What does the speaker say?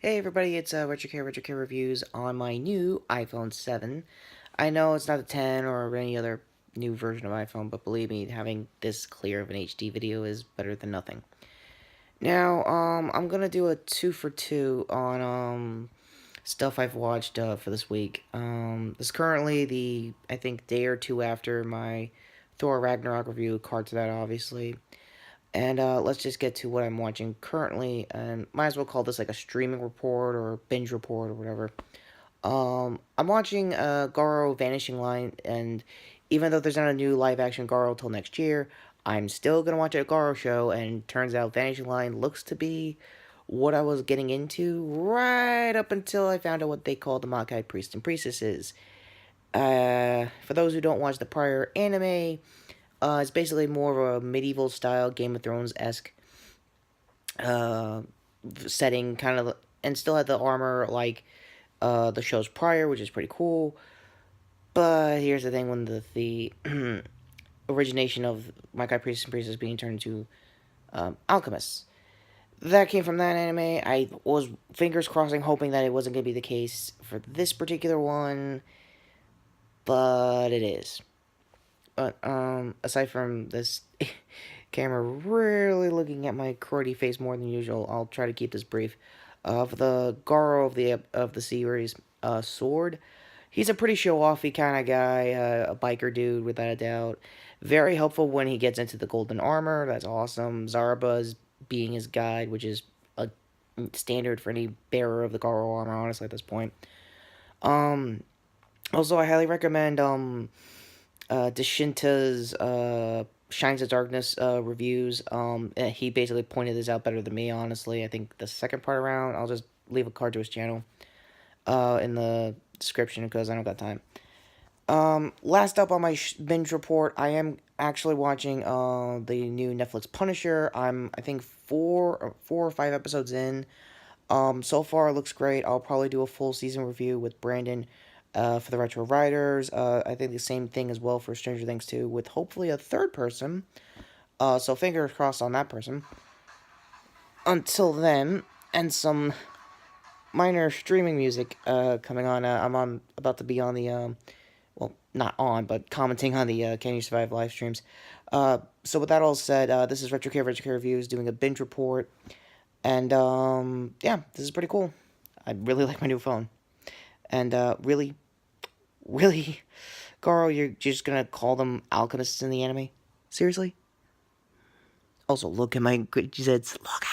Hey everybody, it's Retro Care Reviews on my new iPhone 7. I know it's not a 10 or any other new version of iPhone, but believe me, having this clear of an HD video is better than nothing. Now, I'm gonna do a 2 for 2 on, stuff I've watched, for this week. This is currently the, I think, day or two after my Thor Ragnarok review, card to that, obviously. And let's just get to what I'm watching currently, and might as well call this like a streaming report or binge report or whatever. I'm watching Garo Vanishing Line, and even though there's not a new live action Garo till next year, I'm still gonna watch a Garo show. And turns out Vanishing Line looks to be what I was getting into right up until I found out what they call the Makai Priest and Priestesses. For those who don't watch the prior anime, it's basically more of a medieval style Game of Thrones esque uh, setting, kind of, and still had the armor like the shows prior, which is pretty cool. But here's the thing: when the origination of my guy priests and priestesses being turned into alchemists, that came from that anime. I was fingers crossing, hoping that it wasn't going to be the case for this particular one, but it is. But aside from this camera really looking at my cruddy face more than usual, I'll try to keep this brief. Of the Garo of the series, Sword, he's a pretty show-offy kind of guy, a biker dude without a doubt. Very helpful when he gets into the golden armor. That's awesome. Zarba's being his guide, which is a standard for any bearer of the Garo armor, honestly, at this point. Um, Also, I highly recommend Deshinta's Shines of Darkness reviews. He basically pointed this out better than me, honestly. I think the second part around, I'll just leave a card to his channel in the description because I don't got time. Last up on my binge report, I am actually watching the new Netflix Punisher. I think four or five episodes in. So far it looks great. I'll probably do a full season review with Brandon for the Retro Riders. I think the same thing as well for Stranger Things 2, with hopefully a third person. So fingers crossed on that person. Until then, and some minor streaming music coming on. I'm about to be on the well, not on, but commenting on the Can You Survive live streams. So with that all said, this is Retro Care Reviews doing a binge report, and yeah, this is pretty cool. I really like my new phone, and really, Garo, you're just gonna call them alchemists in the anime? Seriously? Also, look at my good. She said, look